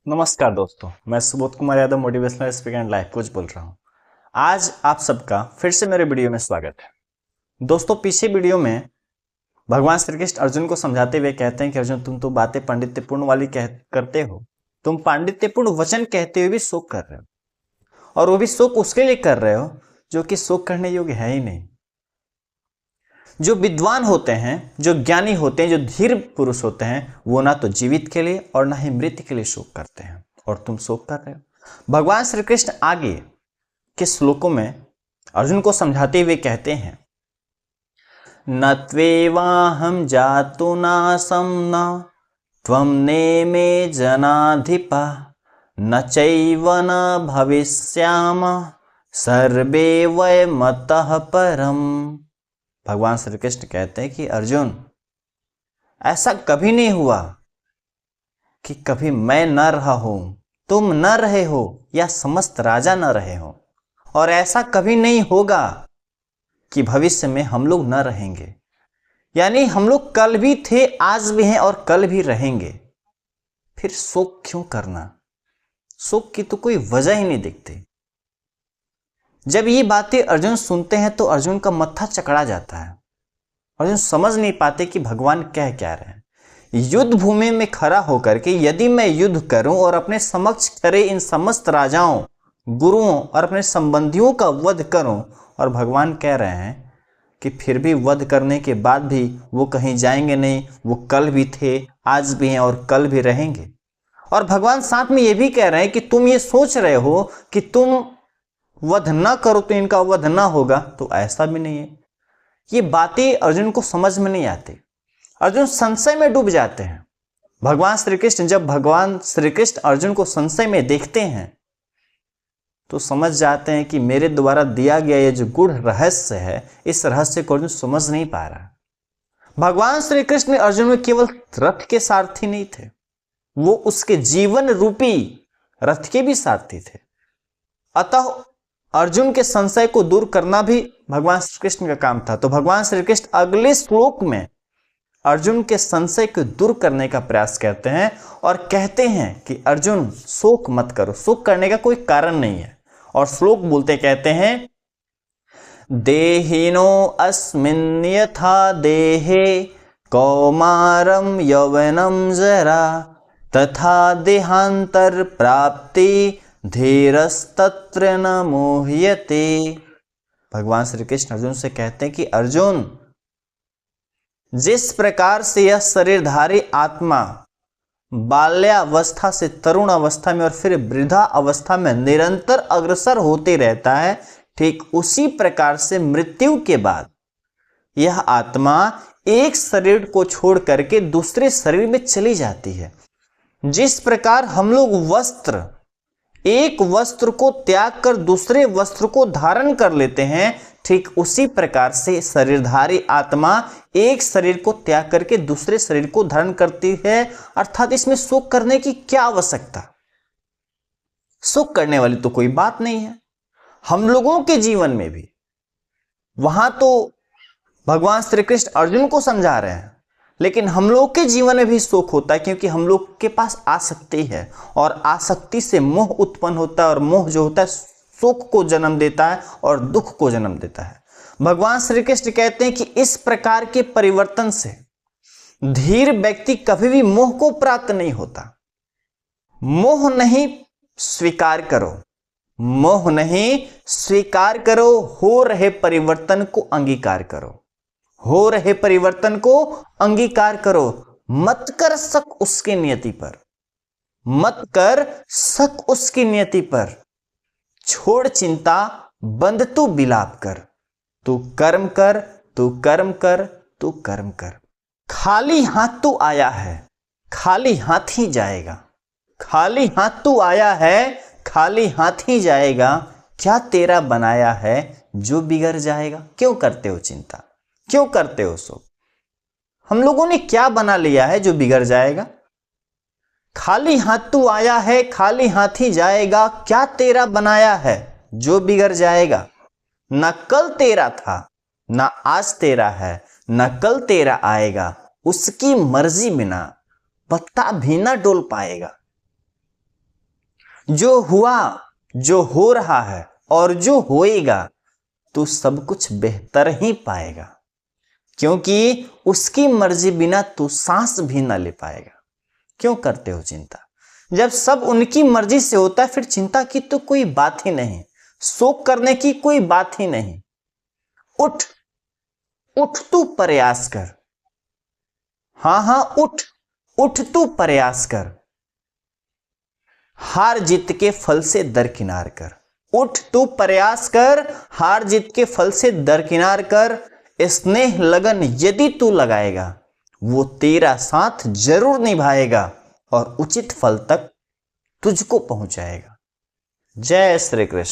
नमस्कार दोस्तों, मैं Subodh Kumar Yadav motivational speaker and life coach बोल रहा हूं। आज आप सबका फिर से मेरे वीडियो में स्वागत है। दोस्तों, पीछे वीडियो में भगवान श्री कृष्ण अर्जुन को समझाते हुए कहते हैं कि अर्जुन, तुम तो बातें पांडित्यपूर्ण वाली करते हो, तुम पांडित्यपूर्ण वचन कहते हुए भी शोक कर रहे हो, और वो भी शोक उसके लिए कर रहे हो जो कि शोक करने योग्य है ही नहीं। जो विद्वान होते हैं, जो ज्ञानी होते हैं, जो धीर पुरुष होते हैं, वो ना तो जीवित के लिए और ना ही मृत के लिए शोक करते हैं, और तुम शोक कर रहे हो। भगवान श्री कृष्ण आगे के श्लोकों में अर्जुन को समझाते हुए कहते हैं, न त्वेवाहं जातु नासं न त्वं नेमे जनाधिपा न चैव न भविष्यामः सर्वे वयमतः परम। भगवान श्री कृष्ण कहते हैं कि अर्जुन, ऐसा कभी नहीं हुआ कि कभी मैं न रहा हूं, तुम न रहे हो, या समस्त राजा न रहे हो, और ऐसा कभी नहीं होगा कि भविष्य में हम लोग न रहेंगे। यानी हम लोग कल भी थे, आज भी हैं और कल भी रहेंगे। फिर शोक क्यों करना? शोक की तो कोई वजह ही नहीं दिखती। जब ये बातें अर्जुन सुनते हैं तो अर्जुन का मत्था चकरा जाता है। अर्जुन समझ नहीं पाते कि भगवान कह क्या रहे हैं। युद्ध भूमि में खड़ा होकर के यदि मैं युद्ध करूं और अपने समक्ष खड़े इन समस्त राजाओं, गुरुओं और अपने संबंधियों का वध करूं, और भगवान कह रहे हैं कि फिर भी वध करने के बाद भी वो कहीं जाएंगे नहीं, वो कल भी थे, आज भी हैं और कल भी रहेंगे। और भगवान साथ में ये भी कह रहे हैं कि तुम ये सोच रहे हो कि तुम वध न करो तो इनका वध न होगा, तो ऐसा भी नहीं है। ये बातें अर्जुन को समझ में नहीं आती। अर्जुन संशय में डूब जाते हैं। जब भगवान श्री कृष्ण अर्जुन को संशय में देखते हैं तो समझ जाते हैं कि मेरे द्वारा दिया गया ये जो गूढ़ रहस्य है, इस रहस्य को अर्जुन समझ नहीं पा रहा। भगवान श्री कृष्ण अर्जुन में केवल रथ के सारथी नहीं थे, वो उसके जीवन रूपी रथ के भी सारथी थे। अतः अर्जुन के संशय को दूर करना भी भगवान श्री कृष्ण का काम था। तो भगवान श्री कृष्ण अगले श्लोक में अर्जुन के संशय को दूर करने का प्रयास करते हैं और कहते हैं कि अर्जुन, शोक मत करो, शोक करने का कोई कारण नहीं है। और श्लोक बोलते कहते हैं, देहिनो अस्मिन् यथा देहे कौमारम यौवनम जरा तथा देहांतर प्राप्ति धीरस्तत्र न मोह्यते। भगवान श्री कृष्ण अर्जुन से कहते हैं कि अर्जुन, जिस प्रकार से यह शरीरधारी आत्मा बाल्यावस्था से तरुण अवस्था में और फिर वृद्धा अवस्था में निरंतर अग्रसर होते रहता है, ठीक उसी प्रकार से मृत्यु के बाद यह आत्मा एक शरीर को छोड़ करके दूसरे शरीर में चली जाती है। जिस प्रकार हम लोग एक वस्त्र को त्याग कर दूसरे वस्त्र को धारण कर लेते हैं, ठीक उसी प्रकार से शरीरधारी आत्मा एक शरीर को त्याग करके दूसरे शरीर को धारण करती है। अर्थात इसमें शोक करने की क्या आवश्यकता? शोक करने वाली तो कोई बात नहीं है। हम लोगों के जीवन में भी, वहां तो भगवान श्री कृष्ण अर्जुन को समझा रहे हैं, लेकिन हम लोग के जीवन में भी शोक होता है, क्योंकि हम लोग के पास आसक्ति है और आसक्ति से मोह उत्पन्न होता है, और मोह जो होता है शोक को जन्म देता है और दुख को जन्म देता है। भगवान श्री कृष्ण कहते हैं कि इस प्रकार के परिवर्तन से धीर व्यक्ति कभी भी मोह को प्राप्त नहीं होता। मोह नहीं स्वीकार करो, मोह नहीं स्वीकार करो, हो रहे परिवर्तन को अंगीकार करो, हो रहे परिवर्तन को अंगीकार करो। मत कर शक उसकी नियति पर, मत कर शक उसकी नियति पर। छोड़ चिंता, बंद तू विलाप कर, तू कर्म कर, तू कर्म कर, तू कर्म कर। खाली हाथ तू आया है, खाली हाथ ही जाएगा। खाली हाथ तू आया है, खाली हाथ ही जाएगा। क्या तेरा बनाया है जो बिगड़ जाएगा? क्यों करते हो चिंता, क्यों करते हो शोक? हम लोगों ने क्या बना लिया है जो बिगड़ जाएगा? खाली हाथ तू आया है, खाली हाथ ही जाएगा। क्या तेरा बनाया है जो बिगड़ जाएगा? न कल तेरा था, न आज तेरा है, न कल तेरा आएगा। उसकी मर्जी बिना पत्ता भी ना डोल पाएगा। जो हुआ, जो हो रहा है और जो होएगा, तू सब कुछ बेहतर ही पाएगा, क्योंकि उसकी मर्जी बिना तू सांस भी ना ले पाएगा। क्यों करते हो चिंता? जब सब उनकी मर्जी से होता है फिर चिंता की तो कोई बात ही नहीं, शोक करने की कोई बात ही नहीं। उठ, उठ तू प्रयास कर। हाँ, उठ, उठ तू प्रयास कर। हार जीत के फल से दरकिनार कर। उठ तू प्रयास कर, हार जीत के फल से दरकिनार कर। स्नेह लगन यदि तू लगाएगा, वो तेरा साथ जरूर निभाएगा और उचित फल तक तुझको पहुंचाएगा। जय श्री कृष्ण।